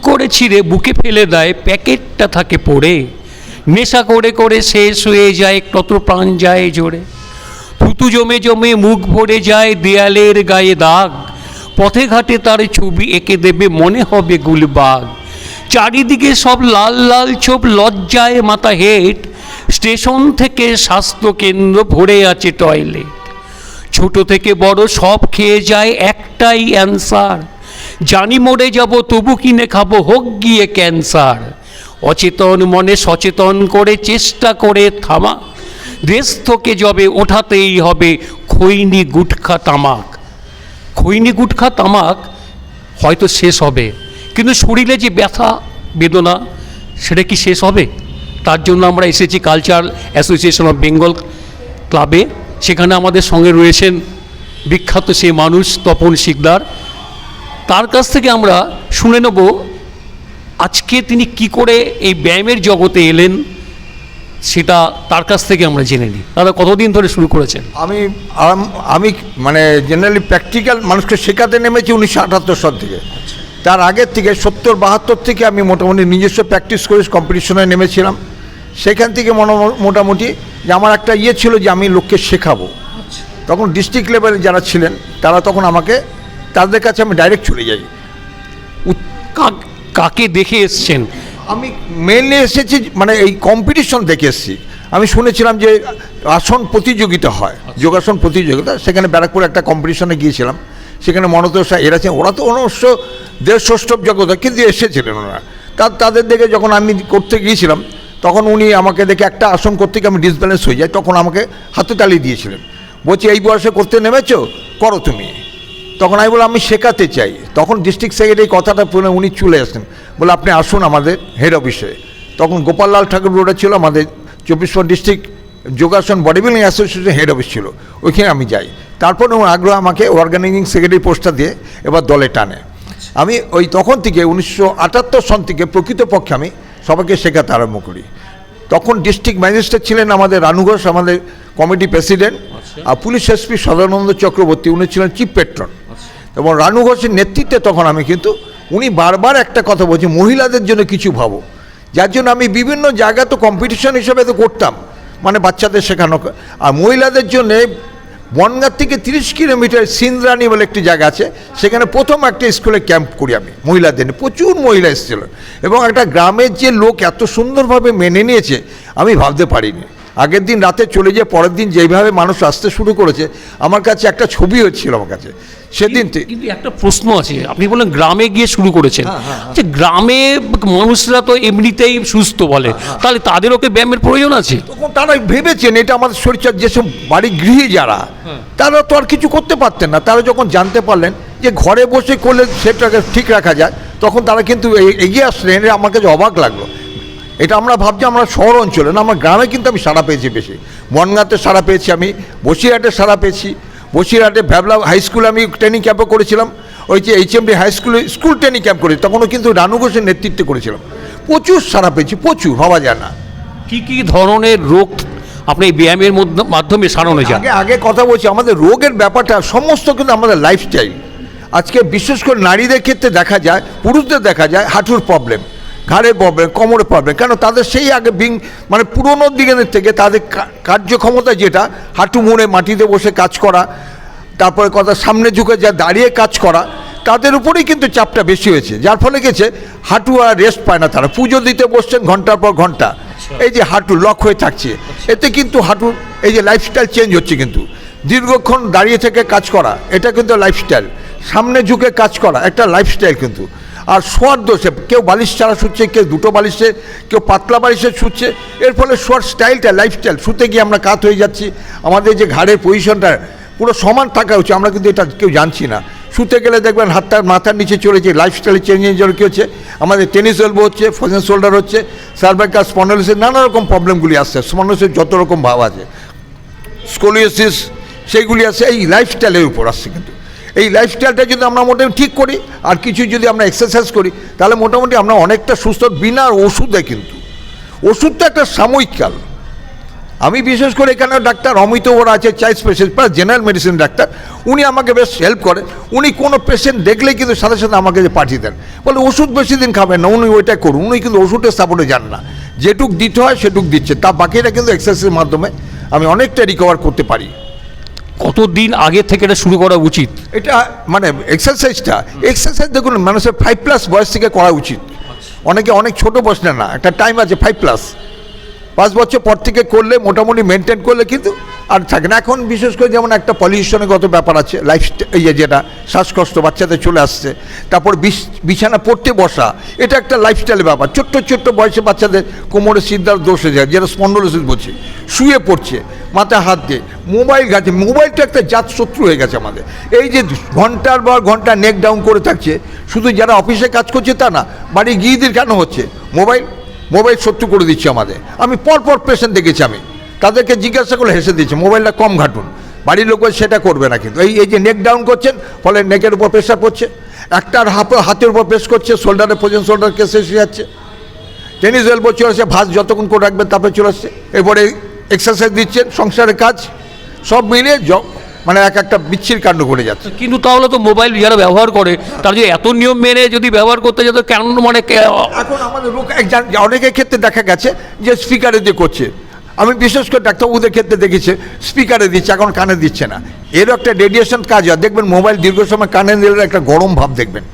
করে ছিঁড়ে বুকে ফেলে দেয়, প্যাকেটটা থাকে পড়ে, নেশা করে করে শেষ হয়ে যায়, কত প্রাণ যায় জোরে। থুতু জমে জমে মুখ ভরে যায়, দেয়ালের গায়ে দাগ, পথে ঘাটে তার ছবি এঁকে দেবে, মনে হবে গুলবাগ। চারিদিকে সব লাল লাল ছোপ, লজ্জায় মাথা হেট, স্টেশন থেকে স্বাস্থ্য কেন্দ্র ভরে আছে টয়লেট। ছোট থেকে বড় সব খেয়ে যায়, একটাই অ্যান্সার, জানি মরে যাব তবু কিনে খাবো, হোক গিয়ে ক্যান্সার। অচেতন মনে সচেতন করে চেষ্টা করে থামা, দেশ থেকে যবে ওঠাতেই হবে খৈনি গুটখা তামাক। খৈনি গুটখা তামাক হয়তো শেষ হবে, কিন্তু শরীরে যে ব্যথা বেদনা সেটা কি শেষ হবে? তার জন্য আমরা এসেছি কালচারাল অ্যাসোসিয়েশন অফ বেঙ্গল ক্লাবে। সেখানে আমাদের সঙ্গে রয়েছেন বিখ্যাত সেই মানুষ তপন শিকদার। তার কাছ থেকে আমরা শুনে নেব আজকে তিনি কি করে এই ব্যায়ামের জগতে এলেন, সেটা তার কাছ থেকে আমরা জেনে নিই। দাদা, কতদিন ধরে শুরু করেছেন? আমি মানে জেনারেলি প্র্যাকটিক্যাল মানুষকে শেখাতে নেমেছি 1978 সাল থেকে। তার আগের থেকে 70-72 থেকে আমি মোটামুটি নিজস্ব প্র্যাকটিস করে কম্পিটিশনে নেমেছিলাম। সেখান থেকে মোটামুটি যে আমার একটা ইয়ে ছিল যে আমি লোককে শেখাবো। তখন ডিস্ট্রিক্ট লেভেলে যারা ছিলেন তারা তখন আমাকে, তাদের কাছে আমি ডাইরেক্ট চলে যাই। কাকে দেখে এসছেন? আমি মেনলি এসেছি মানে এই কম্পিটিশন দেখে এসেছি। আমি শুনেছিলাম যে আসন প্রতিযোগিতা হয়, যোগাসন প্রতিযোগিতা, সেখানে ব্যারাকপুরে একটা কম্পিটিশনে গিয়েছিলাম। সেখানে মনতোষা এরা ছিলেন, ওরা তো অবশ্য 150 জগৎ, কিন্তু এসেছিলেন ওনারা। তাদের দেখে যখন আমি করতে গিয়েছিলাম তখন উনি আমাকে দেখে একটা আসন করতে গিয়ে আমি ডিসব্যালেন্স হয়ে যাই, তখন আমাকে হাতে তালি দিয়েছিলেন, বলছি এই বয়সে করতে নেমেছো, করো তুমি। তখন আমি বললাম আমি শেখাতে চাই। তখন ডিস্ট্রিক্ট সেক্রেটারি কথাটা শুনে উনি চলে আসেন, বলে আপনি আসুন আমাদের হেড অফিসে। তখন গোপাললাল ঠাকুর রোডে ছিল আমাদের 24 ডিস্ট্রিক্ট যোগাসন body building association head office ছিল, ওইখানে আমি যাই। তারপরে ওর আগ্রহ আমাকে অর্গানাইজিং সেক্রেটারি পোস্টটা দিয়ে এবার দলে টানে। আমি ওই তখন থেকে 1978 সন থেকে প্রকৃতপক্ষে আমি সবাইকে শেখাতে আরম্ভ করি। তখন ডিস্ট্রিক্ট ম্যাজিস্ট্রেট ছিলেন আমাদের রানু ঘোষ, আমাদের কমিটি প্রেসিডেন্ট, আর পুলিশ এসপি সদানন্দ চক্রবর্তী, উনি ছিলেন চিফ পেট্রন। এবং রানু ঘোষের নেতৃত্বে তখন আমি কিন্তু, উনি বারবার একটা কথা বলছি, মহিলাদের জন্য কিছু ভাবো। যার জন্য আমি বিভিন্ন জায়গায় তো কম্পিটিশন হিসেবে তো করতাম, মানে বাচ্চাদের শেখানো। আর মহিলাদের জন্যে বনগাঁ থেকে 30 কিলোমিটার সিন্দ্রানি বলে একটি জায়গা আছে, সেখানে প্রথম একটা স্কুলে ক্যাম্প করি আমি মহিলাদের নিয়ে। প্রচুর মহিলা এসেছিল এবং একটা গ্রামের যে লোক এত সুন্দরভাবে মেনে নিয়েছে আমি ভাবতে পারিনি। আগের দিন রাতে চলে যেয়ে পরের দিন যেইভাবে মানুষ আসতে শুরু করেছে, আমার কাছে একটা ছবি হচ্ছিল আমার কাছে সেদিন। কিন্তু একটা প্রশ্ন আছে, আপনি বলেন গ্রামে গিয়ে শুরু করেছেন, যে গ্রামে মানুষরা তো এমনিতেই সুস্থ বলে, তাহলে তাদের ওকে ব্যায়ামের প্রয়োজন আছে? তখন তারা ভেবেছেন এটা আমাদের শরীরচর্চা, যেসব বাড়ি গৃহী যারা, তারা তো আর কিছু করতে পারতেন না। তারা যখন জানতে পারলেন যে ঘরে বসে করলে সেটাকে ঠিক রাখা যায়, তখন তারা কিন্তু এগিয়ে আসলেন। এটা আমার কাছে অবাক লাগলো। এটা আমরা ভাবছি আমরা শহর অঞ্চলে না, আমার গ্রামে কিন্তু আমি সাড়া পেয়েছি বেশি। বনগাঁতে সাড়া পেয়েছি, আমি বসিরহাটে সাড়া পেয়েছি। বসিরহাটে ভ্যাবলা হাই স্কুলে আমি ট্রেনিং ক্যাম্পও করেছিলাম, ওই যে HMD হাই স্কুলে স্কুল ট্রেনিং ক্যাম্প করেছি, তখনও কিন্তু রানু ঘোষের নেতৃত্বে করেছিলাম। প্রচুর সাড়া পেয়েছি, প্রচুর, ভাবা যায় না। কি কি ধরনের রোগ আপনি এই ব্যায়ামের মাধ্যমে সারানো যায়? আগে কথা বলছি, আমাদের রোগের ব্যাপারটা সমস্ত কিন্তু আমাদের লাইফস্টাইল। আজকে বিশেষ করে নারীদের ক্ষেত্রে দেখা যায়, পুরুষদের দেখা যায় হাঁটুর প্রবলেম, ঘাড়ের প্রবলেম, কোমরের প্রবলেম। কেন? তাদের সেই আগে মানে পুরোনো দিনের থেকে তাদের কার্যক্ষমতা যেটা, হাঁটু মুড়ে মাটিতে বসে কাজ করা, তারপরে কথা সামনে ঝুঁকে যা দাঁড়িয়ে কাজ করা, তাদের উপরেই কিন্তু চাপটা বেশি হয়েছে। যার ফলে গেছে হাঁটু আর রেস্ট পায় না। তারা পুজো দিতে বসছেন ঘন্টার পর ঘন্টা, এই যে হাঁটু লক হয়ে থাকছে, এতে কিন্তু হাঁটুর এই যে লাইফস্টাইল চেঞ্জ হচ্ছে। কিন্তু দীর্ঘক্ষণ দাঁড়িয়ে থেকে কাজ করা, এটা কিন্তু লাইফস্টাইল। সামনে ঝুঁকে কাজ করা একটা লাইফস্টাইল কিন্তু। আর শোয়ার দোষে কেউ বালিশ ছাড়া শুচ্ছে, কেউ দুটো বালিশে, কেউ পাতলা বালিশে শুচ্ছে। এর ফলে শোয়ার স্টাইলটা লাইফস্টাইল, শুতে গিয়ে আমরা কাত হয়ে যাচ্ছি। আমাদের যে ঘাড়ের পজিশনটা পুরো সমান থাকা উচিত, আমরা কিন্তু এটা কেউ জানছি না। শুতে গেলে দেখবেন হাতটা মাথার নিচে চলেছে, লাইফস্টাইলে চেঞ্জের জন্য কী হচ্ছে, আমাদের টেনিস এলবো হচ্ছে, ফ্রোজেন শোল্ডার হচ্ছে, সার্ভাইকাল স্পন্ডাইলিসিস, নানা রকম প্রবলেমগুলি আসছে। মানুষের যত রকম ভাব আছে, স্কোলিওসিস, সেইগুলি আসছে এই লাইফস্টাইলের উপর আসছে। কিন্তু এই লাইফস্টাইলটা যদি আমরা মোটামুটি ঠিক করি আর কিছু যদি আমরা এক্সারসাইজ করি, তাহলে মোটামুটি আমরা অনেকটা সুস্থ, বিনা ওষুধে। কিন্তু ওষুধটা একটা সাময়িককাল, আমি বিশেষ করে এখানে ডাক্তার অমিত ওরা আছে, child specialist plus general medicine doctor, উনি আমাকে বেশ হেল্প করেন। উনি কোনো পেশেন্ট দেখলেই কিন্তু সাথে সাথে আমাকে যে পাঠিয়ে দেন, বলে ওষুধ বেশি দিন খাবেন না, উনি ওইটা করুন। উনি কিন্তু ওষুধের সাপোর্টে যান না, যেটুক দিতে হয় সেটুক দিচ্ছে, তা বাকিটা কিন্তু এক্সারসাইজের মাধ্যমে আমি অনেকটা রিকভার করতে পারি। কতদিন আগে থেকে এটা শুরু করা উচিত? এটা মানে এক্সারসাইজ দেখুন মানুষের 5+ বয়স থেকে করা উচিত। অনেকে অনেক ছোট বয়স না, একটা টাইম আছে 5+, 5 বছর পর থেকে করলে মোটামুটি মেনটেন করলে কিন্তু আর থাকে না। এখন বিশেষ করে যেমন একটা পলিউশনগত ব্যাপার আছে, যেটা শ্বাসকষ্ট বাচ্চাদের চলে আসছে, তারপর বিছানা পড়তে বসা, এটা একটা লাইফস্টাইলের ব্যাপার। ছোট্ট ছোট্ট বয়সে বাচ্চাদের কোমরে সিদ্ধার দোষ হয়ে যায়, যেটা স্পন্ডলোসিস বলছে, শুয়ে পড়ছে, মাথায় হাত দিয়ে মোবাইল ঘাটে। মোবাইলটা একটা জাত শত্রু হয়ে গেছে আমাদের। এই যে ঘন্টার পর ঘন্টা নেক ডাউন করে থাকছে, শুধু যারা অফিসে কাজ করছে তা না, বাড়ি গিয়েদের কেন হচ্ছে মোবাইল শত্রু করে দিচ্ছে আমাদের। আমি পরপর পেশেন্ট দেখেছি, আমি তাদেরকে জিজ্ঞাসা করে হেসে দিচ্ছি মোবাইলটা কম ঘাটুন। বাড়ির লোক সেটা করবে না, কিন্তু এই যে নেক ডাউন করছেন ফলে নেকের উপর প্রেশার পড়ছে, একটার হাতের উপর প্রেস করছে, শোল্ডারে পর্যন্ত শোল্ডার কেসে এসে যাচ্ছে, টেনিস এলবো চলে আসছে, ভাঁজ যতক্ষণ করে রাখবেন তারপরে চলে আসছে, এরপরে এক্সারসাইজ দিচ্ছেন, সংসারের কাজ সব মিলিয়ে মানে একটা বিচ্ছির কাণ্ড ঘটে যাচ্ছে। কিন্তু তাহলে তো মোবাইল যারা ব্যবহার করে তার যে এত নিয়ম মেনে যদি ব্যবহার করতে যেত, কেন মানে এখন আমাদের লোক অনেকের ক্ষেত্রে দেখা গেছে যে স্পিকারে দিয়ে করছে। আমি বিশেষ করে ডাক্তারবাবুদের ক্ষেত্রে দেখেছি স্পিকারে দিচ্ছে, এখন কানে দিচ্ছে না। এরও একটা রেডিয়েশন কাজ হয়, দেখবেন মোবাইল দীর্ঘ সময় কানে দিলে একটা গরম ভাব দেখবেন,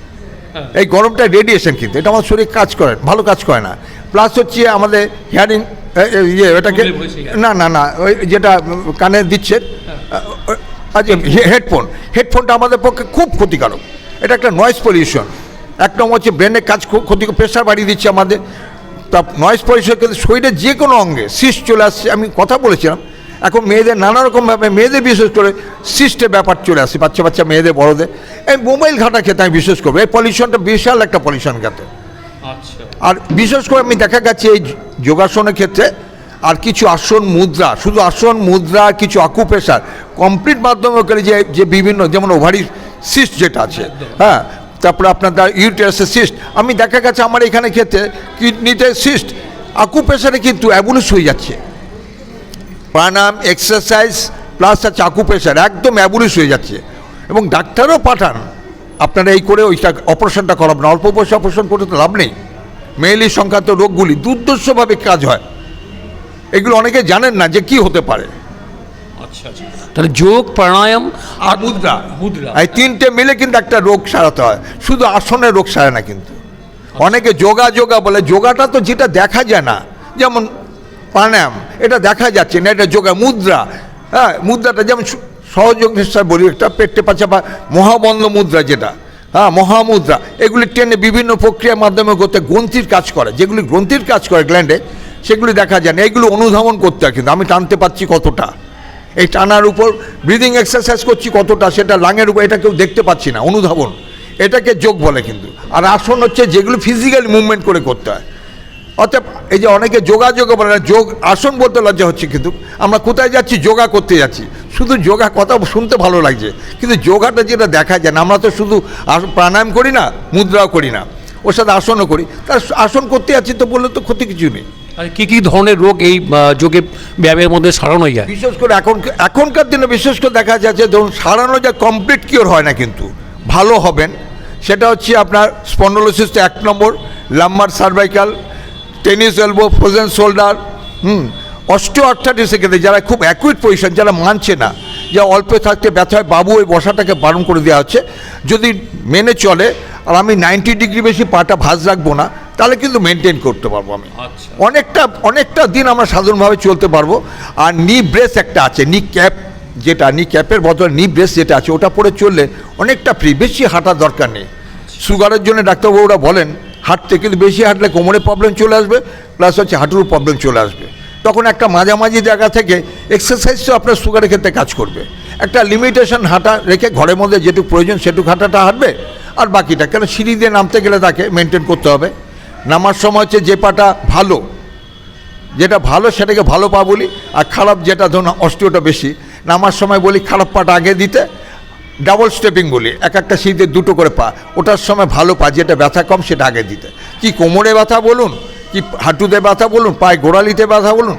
এই গরমটা রেডিয়েশন, কিন্তু এটা আমার শরীর ভালো কাজ করে না। প্লাস হচ্ছে আমাদের হিয়ারিং এটাকে না ওই যেটা কানে দিচ্ছে হেডফোনটা আমাদের পক্ষে খুব ক্ষতিকারক। এটা একটা নয়েজ পলিউশন, একদম হচ্ছে ব্রেনের কাজ ক্ষতি, প্রেশার বাড়িয়ে দিচ্ছে আমাদের। তা নয়েজ পলিউশন কিন্তু শরীরের যে কোনো অঙ্গে সিস্ট চলে আসছে। আমি কথা বলেছিলাম, এখন মেয়েদের নানা রকমভাবে, মেয়েদের বিশেষ করে সিস্টের ব্যাপার চলে আসছে, বাচ্চা মেয়েদের বড়দের। এই মোবাইল ঘাটা ক্ষেত্রে আমি বিশেষ করবো, এই পলিউশনটা বিশাল একটা পলিউশন ক্ষেত্রে। আর বিশেষ করে আমি দেখা গেছে এই যোগাসনের ক্ষেত্রে আর কিছু আসন মুদ্রা, শুধু আসন মুদ্রা, কিছু আকুপ্রেশার কমপ্লিট মাধ্যমে করে যে বিভিন্ন, যেমন ওভারি সিস্ট যেটা আছে, হ্যাঁ, তারপরে আপনার ইউটেরাসের সিস্ট, আমি দেখা গেছে আমার এখানে ক্ষেত্রে কিডনিতে সিস্ট, আকুপ্রেশারে কিন্তু অ্যাবুলিশ হয়ে যাচ্ছে। প্রাণায়াম, এক্সারসাইজ প্লাস আছে আকুপ্রেশার একদম অ্যাবুলিশ হয়ে যাচ্ছে, এবং ডাক্তারও পাঠান আপনারা এই করে ওইটা অপারেশনটা করাবেন। অল্প বয়সে অপারেশন করতে তো লাভ নেই। মেয়েলি সংক্রান্ত রোগগুলি দুর্দর্শভাবে কাজ হয়, এগুলো অনেকে জানেন না যে কি হতে পারে। তাহলে যোগ, প্রাণায়াম আর মুদ্রা এই তিনটে মিলে কিন্তু একটা রোগ সারাতে হয়, শুধু আসনের রোগ সারে না। কিন্তু অনেকে যোগা বলে, যোগাটা তো যেটা দেখা যায় না, যেমন প্রাণায়াম এটা দেখা যাচ্ছে না, এটা যোগা। মুদ্রা, হ্যাঁ, মুদ্রাটা যেমন সহযোগ নিঃশ্বাস বলি, একটা পেটে পাচা বা মহাবন্ধ মুদ্রা যেটা, হ্যাঁ, মহামুদ্রা, এগুলি টেনে বিভিন্ন প্রক্রিয়ার মাধ্যমে করতে গ্রন্থির কাজ করে, যেগুলি গ্রন্থির কাজ করে গ্ল্যান্ডে, সেগুলি দেখা যায় না। এগুলো অনুধাবন করতে হয়, কিন্তু আমি টানতে পারছি কতটা, এই টানার উপর ব্রিদিং এক্সারসাইজ করছি কতটা, সেটা লাঙের উপর, এটা কেউ দেখতে পাচ্ছি না, অনুধাবন, এটাকে যোগ বলে। কিন্তু আর আসন হচ্ছে যেগুলো ফিজিক্যালি মুভমেন্ট করে করতে হয়। অর্থাৎ এই যে অনেকে যোগা বলে না, যোগ আসন বলতে লজ্জা হচ্ছে, কিন্তু আমরা কোথায় যাচ্ছি, যোগা করতে যাচ্ছি। শুধু যোগা কথা শুনতে ভালো লাগছে, কিন্তু যোগাটা যেটা দেখা যায় না, আমরা তো শুধু প্রাণায়াম করি না, মুদ্রাও করি না, ওর সাথে আসনও করি, তার আসন করতে যাচ্ছি তো বললে তো ক্ষতি কিছু নেই। আর কী ধরনের রোগ এই যোগে ব্যায়ামের মধ্যে সারানো যায়? বিশেষ করে এখনকার দিনে বিশেষ করে দেখা যাচ্ছে, ধরুন সারানো যা কমপ্লিট কিওর হয় না, কিন্তু ভালো হবেন সেটা হচ্ছে আপনার spondylosis 1 number, lumbar cervical, tennis elbow, frozen shoulder, অস্টিওআর্থ্রাইটিসের ক্ষেত্রে যারা খুব অ্যাকুইট পজিশন, যারা মানছে না, যা অল্প থাকতে ব্যথা হয়, বাবু ওই বসাটাকে বারণ করে দেওয়া হচ্ছে। যদি মেনে চলে, আর আমি 90 ডিগ্রি বেশি পাটা ভাঁজ রাখবো না, তাহলে কিন্তু মেনটেন করতে পারবো আমি, অনেকটা দিন আমরা সাধারণভাবে চলতে পারবো। আর নি ব্রেস একটা আছে, নি ক্যাপের বদলে নি ব্রেস যেটা আছে, ওটা পরে চললে অনেকটা ফ্রি, বেশি হাঁটার দরকার নেই। সুগারের জন্য ডাক্তারবাবুরা বলেন হাঁটতে, কিন্তু বেশি হাঁটলে কোমরে প্রবলেম চলে আসবে, প্লাস হচ্ছে হাঁটুর প্রবলেম চলে আসবে। তখন একটা মাঝামাঝি জায়গা থেকে এক্সারসাইজও আপনার সুগারের ক্ষেত্রে কাজ করবে। একটা লিমিটেশন হাঁটা রেখে ঘরের মধ্যে যেটুকু প্রয়োজন সেটুকু হাঁটাটা হাঁটবে, আর বাকিটা, কেন সিঁড়ি দিয়ে নামতে গেলে তাকে মেনটেন করতে হবে। নামার সময় হচ্ছে যে পাটা ভালো, যেটা ভালো সেটাকে ভালো পা বলি, আর খারাপ যেটা ধরুন অস্টিওটা বেশি, নামার সময় বলি খারাপ পাটা আগে দিতে, ডাবল স্টেপিং বলি, একটা সিঁড়িতে 2টো করে পা, ওটার সময় ভালো পা যেটা ব্যথা কম সেটা আগে দিতে। কি কোমরে ব্যথা বলুন, কি হাঁটুতে ব্যথা বলুন, পায়ে গোড়ালিতে ব্যথা বলুন,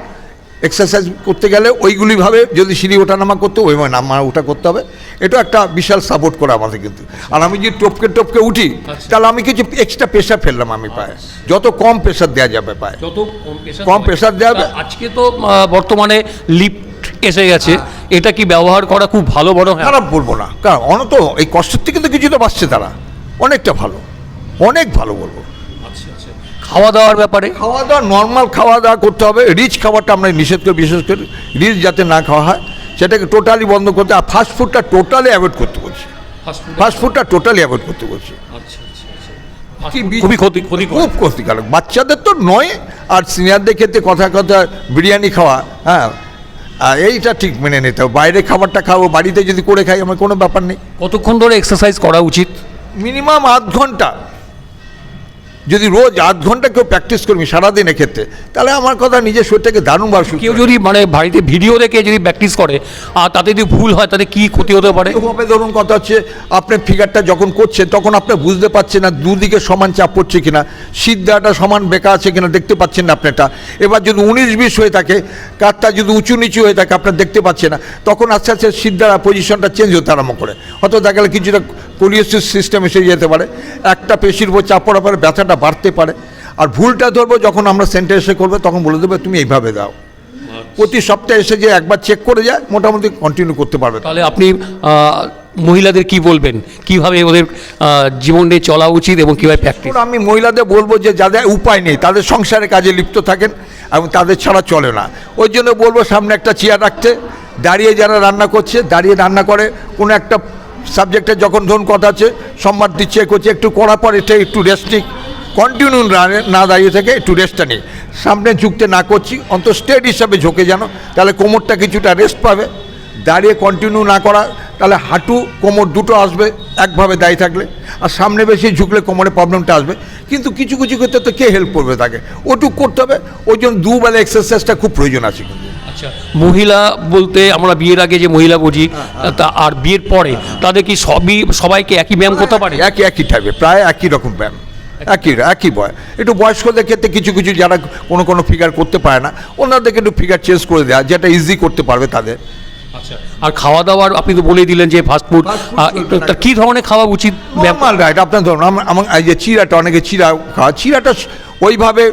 এক্সারসাইজ করতে গেলে ওইগুলিভাবে যদি সিঁড়ি ওঠানামা করতে ওইভাবে নামা ওঠা করতে হবে। এটা একটা বিশাল সাপোর্ট করে আমাদের কিন্তু। আর আমি যদি টপকে উঠি তাহলে আমি কিছু এক্সট্রা প্রেশার ফেললাম আমি পায়ে, যত কম প্রেশার দেওয়া যাবে পায়ে, যত কম প্রেশার দেওয়া যাবে। আজকে তো বর্তমানে লিফট এসে গেছে, এটা কি ব্যবহার করা খুব ভালো বড়? খারাপ বলবো না, কারণ অনত এই কষ্টের থেকে তো কিছুটা বাঁচছে তারা, অনেকটা ভালো, অনেক ভালো বলবো। খাওয়া দাওয়ার ব্যাপারে? খাওয়া দাওয়া নর্মাল খাওয়া দাওয়া করতে হবে, রিচ খাবারটা আমরা নিষেধ করি, বিশেষ করে রিচ যাতে না খাওয়া হয় সেটাকে টোটালি বন্ধ করতে, আর ফাস্ট ফুডটা টোটালি অ্যাভয়েড করতে বলছি, ফাস্ট ফুডটা টোটালি অ্যাভয়েড করতে বলছি। খুবই ক্ষতিকর, খুব ক্ষতিকারক, বাচ্চাদের তো নয়, আর সিনিয়রদের ক্ষেত্রে কথা বিরিয়ানি খাওয়া, হ্যাঁ এইটা ঠিক মেনে নিতে হবে। বাইরে খাবারটা খাবো, বাড়িতে যদি করে খাই আমার কোনো ব্যাপার নেই। কতক্ষণ ধরে এক্সারসাইজ করা উচিত? মিনিমাম আধ ঘন্টা, যদি রোজ আধ ঘন্টা কেউ প্র্যাকটিস করবি সারাদিনের ক্ষেত্রে, তাহলে আমার কথা নিজের শরীরটাকে দারুণভাবে সুস্থ। কেউ যদি মানে বাড়িতে ভিডিও দেখে যদি প্র্যাকটিস করে আর তাতে যদি ভুল হয় তাতে কি ক্ষতি হতে পারে? হবে ধরুন কথা হচ্ছে আপনার ফিগারটা যখন করছে তখন আপনি বুঝতে পারছেন না দুদিকে সমান চাপ পড়ছে কিনা, সিদ্ধাটা সমান বেঁকা আছে কিনা দেখতে পাচ্ছেন না আপনারটা। এবার যদি 19-20 হয়ে থাকে, কাঠটা যদি উঁচু নিচু হয়ে থাকে আপনার দেখতে পাচ্ছেন না, তখন আস্তে আস্তে সিদ্ধা পজিশনটা চেঞ্জ হতে আরম্ভ করে, হয়তো দেখা গেলে কিছুটা কোলিয়াসিস সিস্টেম এসে যেতে পারে, একটা পেশির উপর চাপ পড়ার পরে ব্যথাটা বাড়তে পারে। আর ভুলটা ধরবো যখন আমরা সেন্টারে এসে করবে তখন বলে দেবে তুমি এইভাবে দাও। প্রতি সপ্তাহে এসে যে একবার চেক করে যায় মোটামুটি কন্টিনিউ করতে পারবে। তাহলে আপনি মহিলাদের কি বলবেন, কিভাবে ওদের জীবনে চলা উচিত এবং কীভাবে প্র্যাকটিস? আমি মহিলাদের বলবো যে যাদের উপায় নেই, তাদের সংসারের কাজে লিপ্ত থাকেন এবং তাদের ছাড়া চলে না, ওই জন্য বলবো সামনে একটা চেয়ার রাখতে, দাঁড়িয়ে যারা রান্না করছে দাঁড়িয়ে রান্না করে, কোনো একটা সাবজেক্টে যখন ধরুন কথা আছে সম্মান দিচ্ছে করছে, একটু করার পর এটা একটু রেস্ট নিক, কন্টিনিউ না দাঁড়িয়ে থেকে একটু রেস্টটা নিই, সামনে ঝুঁকতে না করছি অন্তত স্টেট হিসাবে ঝুঁকে যেন, তাহলে কোমরটা কিছুটা রেস্ট পাবে। দাঁড়িয়ে কন্টিনিউ না করা তাহলে হাঁটু কোমর দুটো আসবে একভাবে দাঁড়িয়ে থাকলে, আর সামনে বেশি ঝুঁকলে কোমরে প্রবলেমটা আসবে। কিন্তু কিছু কিছু ক্ষেত্রে তো কে হেল্প করবে তাকে, ওটুক করতে হবে, ওই জন্য দুবেলা এক্সারসাইজটা খুব প্রয়োজন আছে কিন্তু। আচ্ছা, মহিলা বলতে আমরা বিয়ের আগে যে মহিলা বুঝি তা আর বিয়ের পরে তাদের কি সবাইকে একই ব্যায়াম করতে পারে? একই টাইপের প্রায় একই রকম ব্যায়াম, একই বয়। একটু বয়স্কদের ক্ষেত্রে কিছু কিছু যারা কোনো ফিগার করতে পারে না ওনাদেরকে একটু ফিগার চেঞ্জ করে দেওয়া, যেটা ইজি করতে পারবে তাদের। আচ্ছা, আর খাওয়া দাওয়ার আপনি তো বলেই দিলেন যে ফাস্টফুড, কী ধরনের খাওয়া উচিত? নরমাল ডায়েট আপনার ধরুন আমার এই যে চিড়াটা, অনেকে চিড়া খাওয়া, চিড়াটা ওইভাবে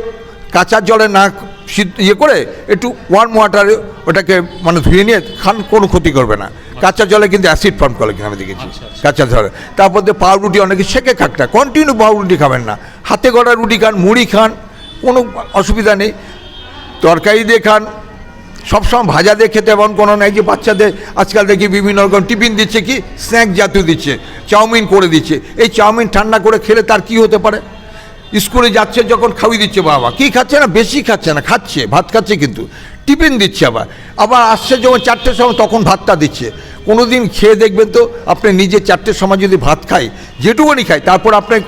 কাঁচা জলে না ইয়ে করে একটু ওয়ার্ম ওয়াটারে ওটাকে মানে ধুয়ে নিয়ে খান, কোনো ক্ষতি করবে না। কাঁচা জলে কিন্তু অ্যাসিড ফর্ম করে কিনা আমি দেখেছি কাঁচা জলে। তারপর দিয়ে পাউরুটি অনেকে সেকে খাকটা, কন্টিনিউ পাউরুটি খাবেন না, হাতে গড়া রুটি খান, মুড়ি খান, কোনো অসুবিধা নেই, তরকারি দিয়ে খান, সবসময় ভাজা দিয়ে খেতে এমন কোনো নেই। যে বাচ্চাদের আজকাল দেখি বিভিন্ন রকম টিফিন দিচ্ছে, কি স্ন্যাক জাতীয় দিচ্ছে, চাউমিন করে দিচ্ছে, এই চাউমিন ঠান্ডা করে খেলে তার কি হতে পারে? স্কুলে যাচ্ছে যখন খাওয়ি দিচ্ছে বাবা, কি খাচ্ছে না, বেশি খাচ্ছে না, খাচ্ছে ভাত খাচ্ছে কিন্তু টিফিন দিচ্ছে, আবার আসছে যখন 4টের সময় তখন ভাতটা দিচ্ছে। কোনো দিন খেয়ে দেখবেন তো আপনি নিজে 4টের সময় যদি ভাত খাই, যেটুকুনি খাই, তারপর আপনার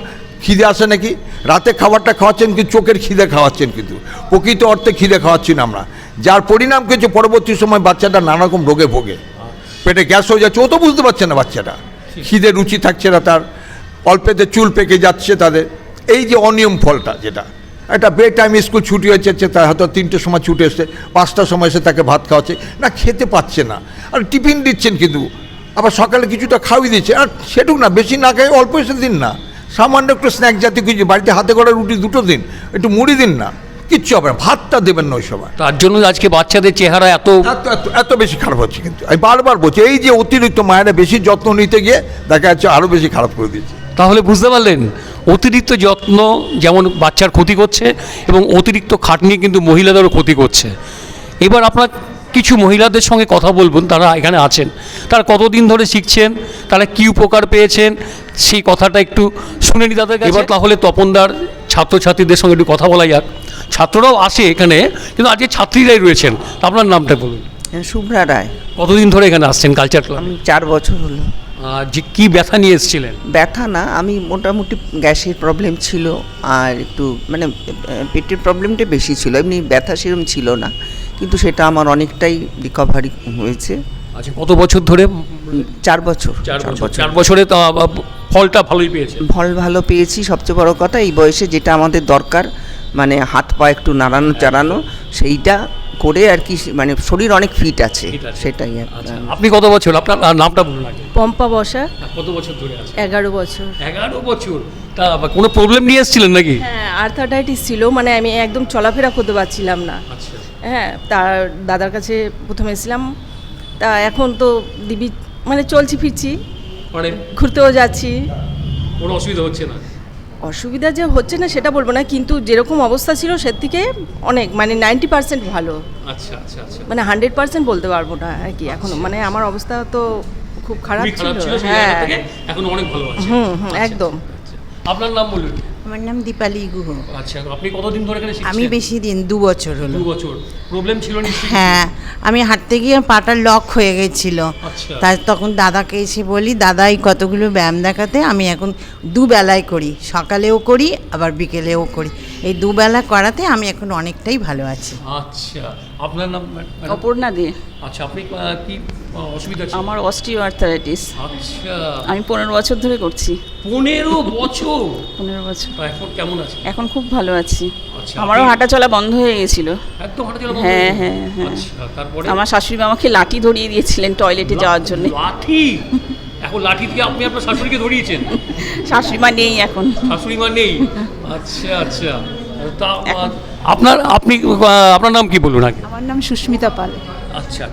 খিদে আসে নাকি? রাতে খাবারটা খাওয়াচ্ছেন কিন্তু চোখের খিদে খাওয়াচ্ছেন, কিন্তু প্রকৃত অর্থে খিদে খাওয়াচ্ছি না আমরা, যার পরিণাম কিছু পরবর্তী সময় বাচ্চাটা নানা রকম রোগে ভোগে, পেটে গ্যাস হয়ে যাচ্ছে, ও তো বুঝতে পারছে না বাচ্চাটা, খিদে রুচি থাকছে না তার, অল্পেতে চুল পেকে যাচ্ছে তাদের। এই যে অনিয়ম ফলটা, যেটা একটা বে টাইম স্কুল ছুটি হয়েছে, তার হয়তো 3টের সময় ছুটে এসছে, 5টার সময় এসে তাকে ভাত খাওয়াচ্ছে না, খেতে পাচ্ছে না, আর টিফিন দিচ্ছেন কিন্তু আবার সকালে কিছুটা খাওয়াই দিচ্ছে, আর সেটুকু না, বেশি না খাই, অল্প এসে দিন না, সামান্য একটু স্ন্যাক জাতীয় কিছু, বাড়িতে হাতে করা রুটি 2টো দিন, একটু মুড়ি দিন না, কিচ্ছু হবে না, ভাতটা দেবেন না ওই সময়। তার জন্য আজকে বাচ্চাদের চেহারা এত বেশি খারাপ হচ্ছে। কিন্তু আমি বারবার বলছি, এই যে অতিরিক্ত মায়েরা বেশি যত্ন নিতে গিয়ে দেখা যাচ্ছে আরও বেশি খারাপ করে দিচ্ছে। তাহলে বুঝতে পারলেন, অতিরিক্ত যত্ন যেমন বাচ্চার ক্ষতি করছে এবং অতিরিক্ত খাটনি কিন্তু মহিলাদেরও ক্ষতি করছে। এবার আপনার কিছু মহিলাদের সঙ্গে কথা বলবেন, তারা এখানে আছেন, তারা কতদিন ধরে শিখছেন, তারা কী উপকার পেয়েছেন, সেই কথাটা একটু শুনে নি তাদের কাছে। এবার তাহলে তপনদার ছাত্রছাত্রীদের সঙ্গে একটু কথা বলা যাক। ছাত্ররাও আসে এখানে, কিন্তু আজকে ছাত্রীরাই রয়েছেন। আপনার নামটা বলুন। শুভ্রা রায়। কতদিন ধরে এখানে আসছেন কালচার ক্লাব? আমি 4 বছর হলো। যে কী ব্যথা নিয়ে এসেছিলেন? ব্যথা না, আমি মোটামুটি গ্যাসের প্রবলেম ছিল, আর একটু মানে পেটের প্রবলেমটা বেশি ছিল, এমনি ব্যথা সেরকম ছিল না, কিন্তু সেটা আমার অনেকটাই রিকভারি হয়েছে। আচ্ছা, কত বছর ধরে? 4 বছর। 4 বছরে তো ফলটা ভালোই পেয়েছে? ফল ভালো পেয়েছি। সবচেয়ে বড় কথা, এই বয়সে যেটা আমাদের দরকার, মানে হাত পা একটু নাড়ানো চাড়ানো, সেইটা করে আর কি, মানে শরীর অনেক ফিট আছে, Fit আছে। সেটাই আর আচ্ছা আপনি কত বছর, আপনার নামটা বলুন আগে। পম্পা বসা, কত বছর ধরে আছে? 11 বছর। 11 বছর। তা কোনো প্রবলেম নিয়ে এসেছিলেন নাকি? হ্যাঁ, আর্থারাইটিস ছিল, মানে আমি একদম চলাফেরা করতে পারছিলাম না। আচ্ছা হ্যাঁ, তার দাদার কাছে প্রথমে এসেছিলাম, তা এখন তো দিবি মানে চলছি ফিরছি, মানে ঘুরতেও যাচ্ছি। কোনো অসুবিধা হচ্ছে না? অসুবিধা যে হচ্ছে না সেটা বলবো না, কিন্তু যেরকম অবস্থা ছিল সে থেকে অনেক মানে 90% ভালো, আচ্ছা আচ্ছা আচ্ছা। মানে 100% বলতে পারবো না আর কি এখনো, মানে আমার অবস্থা তো খুব খারাপ খুবই খারাপ ছিল ছিল। সেই হ্যাঁ, জায়গা থেকে এখন অনেক ভালো আছে। আচ্ছা, একদম। আচ্ছা। আপনার নাম বলুন। আমার নাম দীপালি গুহ। আচ্ছা আপনি কতদিন ধরে এখানে শিখছেন? আমি বেশি দিন 2 বছর হলো। 2 বছর। প্রবলেম ছিল নিশ্চয়ই? হ্যাঁ, আমি হাঁটতে গিয়ে পাটা লক হয়ে গেছিল। আচ্ছা। তাই তখন দাদাকে এসে বলি, দাদা এই কতগুলো ব্যায়াম দেখাতে। আমি এখন দুবেলায় করি, সকালেও করি আবার বিকেলেও করি। এই দুবেলা করাতে আমি এখন অনেকটাই ভালো আছি। আচ্ছা আপনার নাম ম্যাডাম? অপর্ণা দে। আচ্ছা আপনি কি অসুবিধা ছিল? আমার অস্টিও আর্থারাইটিস। আচ্ছা আমি 15 বছর ধরে করছি। 15 বছর? 15 বছর। তা এখন কেমন আছে? এখন খুব ভালো আছি। আচ্ছা, আমারও আপনি- হাঁটা চলা বন্ধ হয়ে গেছিল। একদম হাঁটা চলা বন্ধ হ্যাঁ, হয়ে গেছে? হ্যাঁ, হ্যাঁ। আচ্ছা তারপরে? আমার শাশুড়ি মা আমাকে লাঠি ধরিয়ে দিয়েছিলেন টয়লেটে যাওয়ার জন্য। লাঠি? এখন লাঠি দিয়ে আপনি আপনার শাশুড়িকে ধরিয়েছেন? শাশুড়ি মা নেই এখন। শাশুড়ি মা নেই? আচ্ছা আচ্ছা। তা আপনার নাম কি বলুন আগে? আমার নাম সুস্মিতা পাল। আচ্ছা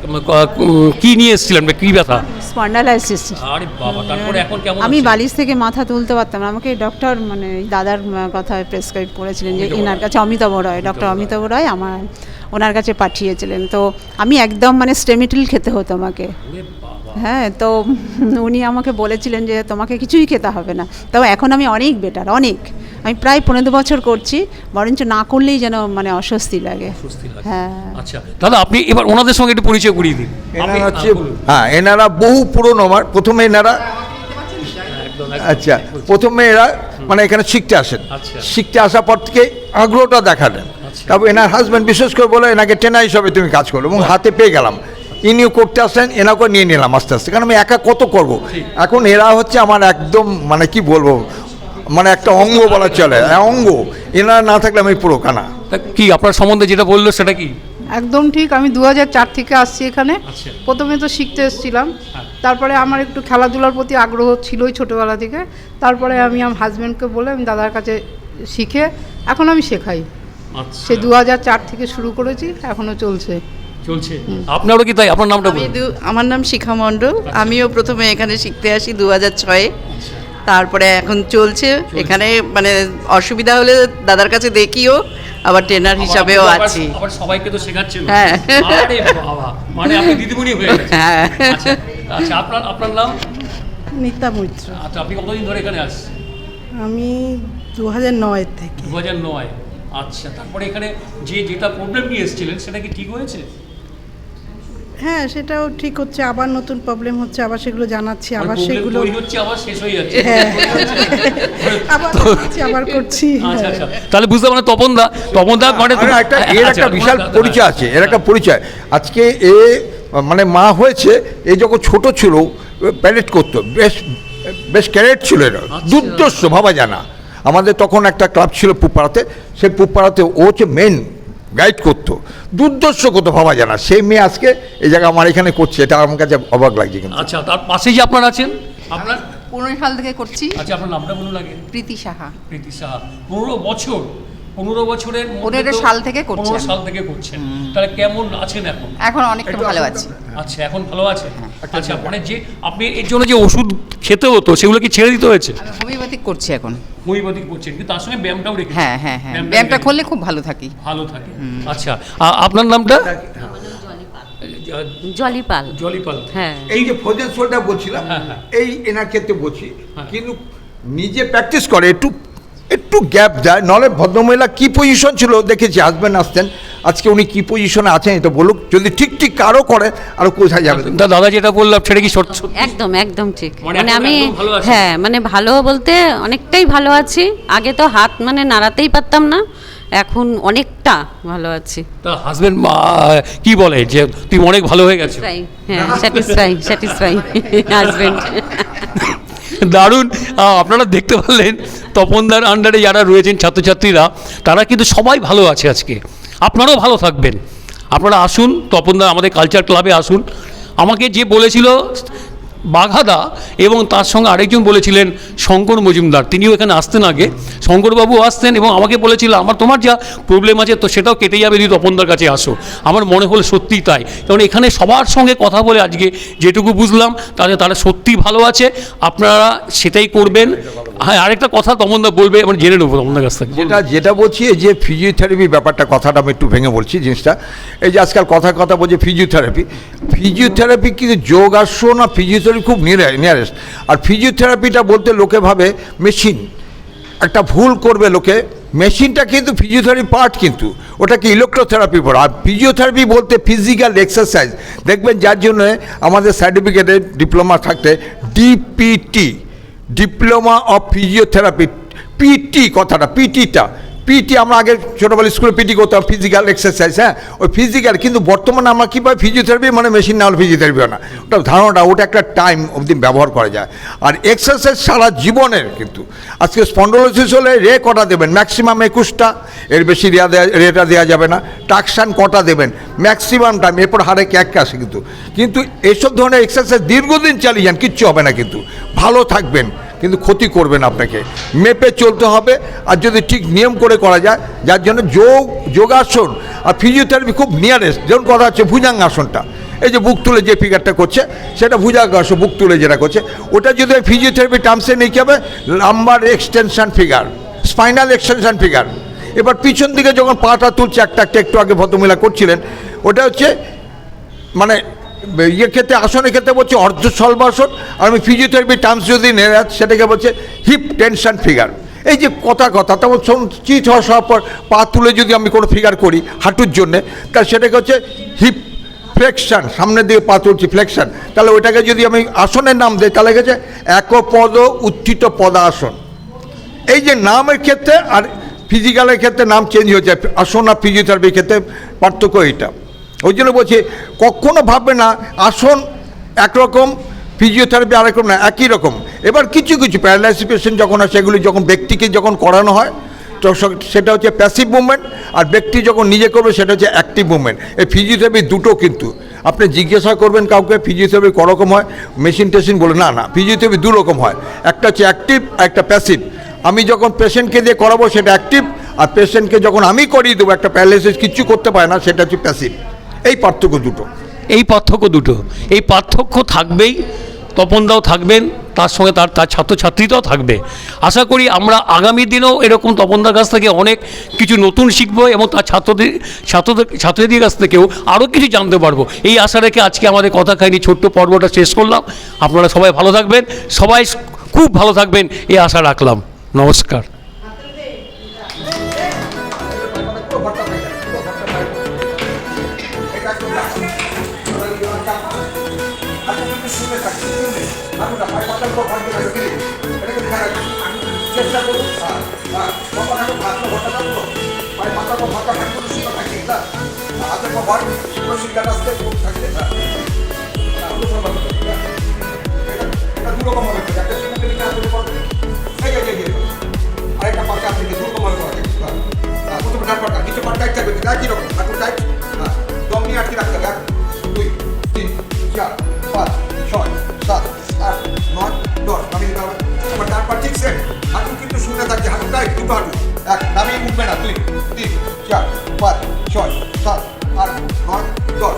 কি নিয়ে এসেছিলেন, কি ব্যথা? স্পন্ডালাইসিস। আরে বাবা, তারপরে এখন কেমন আমি আছেন? বালিশ থেকে মাথা তুলতে পারতাম না, আমাকে ডক্টর মানে দাদার কথা প্রেসক্রাইব করেছিলেন যে এনার কাছে অমিতাভ রয়, ডক্টর অমিতাভ রয় ওনার কাছে পাঠিয়েছিলেন। তো আমি একদম মানে স্টেমিটিল খেতে হতো আমাকে। ওরে বাবা। হ্যাঁ, তো উনি আমাকে বলেছিলেন যে তোমাকে কিছুই খেতে হবে না। তবে এখন আমি অনেক বেটার, অনেক। আমি প্রায় 15 বছর করছি, বরঞ্চ না করলেই যেন মানে অস্বস্তি লাগে। স্বস্তি লাগে। হ্যাঁ। আচ্ছা দাদা আপনি এবার ওনাদের সঙ্গে একটু পরিচয় করিয়ে দিন। এনারা হচ্ছে বলুন। হ্যাঁ, এনারা বহু পুরনো। আমার প্রথমে এনারা একদম, আচ্ছা প্রথমে এরা মানে এখানে শিখতে আসেন। আচ্ছা। শিখতে আসার পর থেকে আগ্রহটা দেখালেন। তারপর এনার হাজব্যান্ড বিশেষ করে বলে এনাকে ট্রেনার হিসাবে তুমি কাজ করো, এবং হাতে পেয়ে গেলাম। ইনিও করতে আসলেন, এনাকেও নিয়ে নিলাম আস্তে আস্তে, কারণ আমি একা কত করব। এখন এরা হচ্ছে আমার একদম মানে কি বলবো, মানে একটা অঙ্গ বলা চলে, অঙ্গ। এনারা না থাকলে আমি পুরো কানা। তা কি আপনার সম্বন্ধে যেটা বললো সেটা কি? একদম ঠিক। আমি 2004 থেকে আসছি এখানে। আচ্ছা। প্রথমে তো শিখতে এসেছিলাম, হ্যাঁ। তারপরে আমার একটু খেলাধুলার প্রতি আগ্রহ ছিলই ছোটোবেলা থেকে। তারপরে আমি আমার হাজব্যান্ডকে বলে আমি দাদার কাছে শিখে এখন আমি শেখাই। আচ্ছা সে 2004 থেকে শুরু করেছি, এখনও চলছে। চলছে। আপনারও কি তাই? আপনার নামটা বলুন। আমার নাম শিখা মণ্ডল। আমিও প্রথমে এখানে শিখতে আসি 2006-এ। তারপরে এখন চলছে এখানে, মানে অসুবিধা হলে দাদার কাছে দেখিও, আবার ট্রেনার হিসাবেও আছি। আবার সবাইকে তো শেখাচ্ছেন। হ্যাঁ। আরে বাবা, মানে আপনি দিদিমণি হয়ে গেছেন। হ্যাঁ। আচ্ছা আচ্ছা আপনার নাম? নিতা মৈত্র। আচ্ছা আপনি কতদিন ধরে এখানে আসছেন? আমি 2009 থেকে। 2009। আচ্ছা তারপরে এখানে যেটা প্রবলেম নিয়ে এসেছিলেন সেটা কি ঠিক হয়েছে? হ্যাঁ, সেটাও ঠিক হচ্ছে, আবার নতুন প্রবলেম হচ্ছে, আবার সেগুলো জানাচ্ছি, আবার মানে problem সেগুলো তৈরি হচ্ছে আবার শেষ হয়ে যাচ্ছে। হ্যাঁ। আবার করছি, আবার করছি। আচ্ছা আচ্ছা তাহলে বুঝতে মানে তপনদা মানে আর একটা এর আচ্ছা, একটা বিশাল পরিচয় আছে, এর একটা পরিচয়। আজকে এ মানে মা হয়েছে, এ যখন ছোট ছিল প্যারেড করতো, বেশ ক্যারেট ছিল এরা, দুর্দর্শ ভাবা জানা। আমাদের তখন একটা ক্লাব ছিল পুপাড়াতে, সেই পুপাড়াতে ও হচ্ছে মেন গাইড করতো, দুর্দর্শ করতো ভাবা জানা। সেই মেয়ে আজকে এই জায়গায় আমার এখানে করছে, এটা আমার কাছে অবাক লাগছে। কিন্তু আচ্ছা তার পাশে যে আপনার আছেন, আপনার 15 সাল থেকে করছি। আচ্ছা আপনার নামটা বলুন আগে। প্রীতি সাহা। প্রীতি সাহা। 15 বছর, 15 বছরের মধ্যে 15 তো সাল থেকে করছেন। 15 সাল থেকে করছেন। তাহলে কেমন আছেন এখন? এখন অনেকটা ভালো আছি। আচ্ছা এখন ভালো আছে। আচ্ছা মানে যে আপনি এর জন্য যে ওষুধ খেতে হতো সেগুলো কি ছেড়ে দিতে হয়েছে? আমি হোমিওপ্যাথিক করছি এখন। হোমিওপ্যাথিক করছেন, কিন্তু তার সঙ্গে ব্যায়ামটাও রেখেছেন। হ্যাঁ হ্যাঁ হ্যাঁ, ব্যায়ামটা করলে খুব ভালো থাকি। ভালো থাকে। আচ্ছা আপনার নামটা? জলিপাল। জলিপাল। হ্যাঁ। এই যে ফ্রোজেন সোলটা বলছিলাম, হ্যাঁ, হ্যাঁ। এই এনার ক্ষেত্রে বলছি, হ্যাঁ। কিন্তু নিজে প্র্যাকটিস করে, একটু গ্যাপ দেয়। নলে ভদ্রমহিলা কি পজিশন ছিল দেখেছি, হাজব্যান্ড আসতেন, আজকে উনি কি পজিশনে আছেন এটা বলুক। যদি ঠিক কারো করে আরো কোথায় যাবে। দাদা যেটা বললাম সেটা কি সত্যি? একদম একদম ঠিক। মানে মানে এখন আমি একদম ভালো আছেন? হ্যাঁ মানে ভালো বলতে অনেকটাই ভালো আছি। আগে তো হাত মানে নাড়াতেই পারতাম না, এখন অনেকটা ভালো আছি। তা হাজবেন্ড কি বলে যে তুমি অনেক ভালো হয়ে গেছো? হ্যাঁ, স্যাটিসফাই হাজবেন্ড। দারুণ। আপনারা দেখতে পারলেন তপনদার আন্ডারে যারা রয়েছেন ছাত্রছাত্রীরা, তারা কিন্তু সবাই ভালো আছে আজকে। আপনারাও ভালো থাকবেন। আপনারা আসুন, তপনদা আমাদের কালচার ক্লাবে আসুন। আমাকে যে বলেছিল বাঘাদা এবং তার সঙ্গে আরেকজন বলেছিলেন শঙ্কর মজুমদার, তিনিও এখানে আসতেন আগে, শঙ্করবাবু আসতেন এবং আমাকে বলেছিল তোমার যা প্রবলেম আছে তো সেটাও কেটে যাবে যদি তপনদার কাছে আসো। আমার মনে হলো সত্যিই তাই, কারণ এখানে সবার সঙ্গে কথা বলে আজকে যেটুকু বুঝলাম তারা সত্যিই ভালো আছে, আপনারা সেটাই করবেন। হ্যাঁ, আরেকটা কথা তপনদা বলবে, মানে জেনে নেবো তপনদার কাছ থেকে। যেটা বলছি, এই যে ফিজিওথেরাপি ব্যাপারটা, কথাটা আমি একটু ভেঙে বলছি জিনিসটা। এই যে আজকাল কথা বলছে ফিজিওথেরাপি কিন্তু যোগাসন আর ফিজিওথেরাপি খুব নিয়ারেস্ট। আর ফিজিওথেরাপিটা বলতে লোকে ভাবে মেশিন, একটা ভুল করবে লোকে, মেশিনটা কিন্তু ফিজিওথেরাপি পার্ট, কিন্তু ওটাকে ইলেকট্রোথেরাপি পড়া। আর ফিজিওথেরাপি বলতে ফিজিক্যাল এক্সারসাইজ, দেখবেন যার জন্য আমাদের সার্টিফিকেটে ডিপ্লোমা থাকতে DPT, diploma of physiotherapy, PT কথাটা, পিটি আমরা আগে ছোটোবেলা স্কুলে পিটি করতাম, ফিজিক্যাল এক্সারসাইজ। হ্যাঁ, ওই ফিজিক্যাল, কিন্তু বর্তমানে আমরা কী পাই, ফিজিওথেরাপি মানে মেশিন না হলে ফিজিওথেরাপি হয় না, ওটা ধারণাটা, ওটা একটা টাইম অবধি ব্যবহার করা যায়। আর এক্সারসাইজ সারা জীবনের, কিন্তু আজকে স্পন্ডোলোসিস হলে কটা দেবেন, ম্যাক্সিমাম 21টা, এর বেশি রেটা দেওয়া যাবে না। টাকশান কটা দেবেন, ম্যাক্সিমাম টাইম, এরপর হারে ক্যাক আসে। কিন্তু এইসব ধরনের এক্সারসাইজ দীর্ঘদিন চালিয়ে যান, কিচ্ছু হবে না, কিন্তু ভালো থাকবেন, কিন্তু ক্ষতি করবেন। আপনাকে মেপে চলতে হবে, আর যদি ঠিক নিয়ম করে করা যায়, যার জন্য যোগাসন আর ফিজিওথেরাপি খুব নিয়ারেস্ট। যেমন কথা হচ্ছে ভুজাঙ্গাসনটা, এই যে বুক তুলে যে ফিগারটা করছে সেটা ভুজাঙ্গাসন, বুক তুলে যেটা করছে ওটা যদি ফিজিওথেরাপি টার্মসে নিয়ে কী হবে, lumber extension figure, spinal extension figure. এবার পিছন দিকে যখন পাটা তুলছে, একটা একটু আগে ভদ্রমহিলা করছিলেন, ওটা হচ্ছে মানে ক্ষেত্রে, আসনের ক্ষেত্রে বলছে অর্ধশলবাসন, আর আমি ফিজিওথেরাপি টার্মস যদি নেয় সেটাকে বলছে হিপ টেনশন ফিগার। এই যে কথা তেমন চিত হওয়ার পর পা তুলে যদি আমি কোনো ফিগার করি হাঁটুর জন্যে, তাহলে সেটাকে হচ্ছে হিপ ফ্লেকশন, সামনের দিকে পা তুলছি ফ্লেকশন। তাহলে ওইটাকে যদি আমি আসনের নাম দিই, তাহলে গেছে একপদ উত্থিত পদাসন। এই যে নামের ক্ষেত্রে আর ফিজিক্যালের ক্ষেত্রে নাম চেঞ্জ হয়ে যায়, আসন আর ফিজিওথেরাপির ক্ষেত্রে পার্থক্য এইটা। ওই জন্য বলছি, কখনো ভাববে না আসন একরকম, ফিজিওথেরাপি আরেকরকম না, একই রকম। এবার কিছু প্যারালাইসিস পেশেন্ট যখন হয়, সেগুলি যখন ব্যক্তিকে যখন করানো হয়, তো সেটা হচ্ছে প্যাসিভ মুভমেন্ট, আর ব্যক্তি যখন নিজে করবে সেটা হচ্ছে অ্যাক্টিভ মুভমেন্ট। এই ফিজিওথেরাপি দুটো, কিন্তু আপনি জিজ্ঞাসা করবেন কাউকে ফিজিওথেরাপি করকম হয়, মেশিন টেশিন বলে, না, ফিজিওথেরাপি দু রকম হয়, একটা হচ্ছে অ্যাক্টিভ, একটা প্যাসিভ। আমি যখন পেশেন্টকে দিয়ে করাবো সেটা অ্যাক্টিভ, আর পেশেন্টকে যখন আমি করিয়ে দেবো, একটা প্যারালাইসিস কিচ্ছু করতে পারে না, সেটা হচ্ছে প্যাসিভ। এই পার্থক্য দুটো, এই পার্থক্য থাকবেই। তপনদাও থাকবেন, তার সঙ্গে তার ছাত্রছাত্রীরাও থাকবে। আশা করি আমরা আগামী দিনেও এরকম তপনদার কাছ থেকে অনেক কিছু নতুন শিখবো, এবং তার ছাত্রদের কাছ থেকেও আরও কিছু জানতে পারবো। এই আশা রেখে আজকে আমাদের কথা কাহিনী ছোট্ট পর্বটা শেষ করলাম। আপনারা সবাই ভালো থাকবেন, সবাই খুব ভালো থাকবেন, এই আশা রাখলাম। নমস্কার। চেষ্টা করুন, হাতের পর শিকার আসতে থাকছে, এটা দুরকম হবে, আরেকটা পাশে আপনি দুরকম হবে, প্রথমে ডান পাটা, নিচে পাটা টাইট থাকবে, একই রকম হাঁটু টাইট, দম নিয়ে আটকে রাখতে হবে। 1 2 3 4 5 6 7 8 9 10, আমি আমার ডান পা ঠিক সেট, হাঁটু কিন্তু শূন্য থাকছে, হাঁটু টাইট, দুটো হাঁটু এক, নামিয়ে উঠবে না। 2 3 4 5 6 7 8 9 10।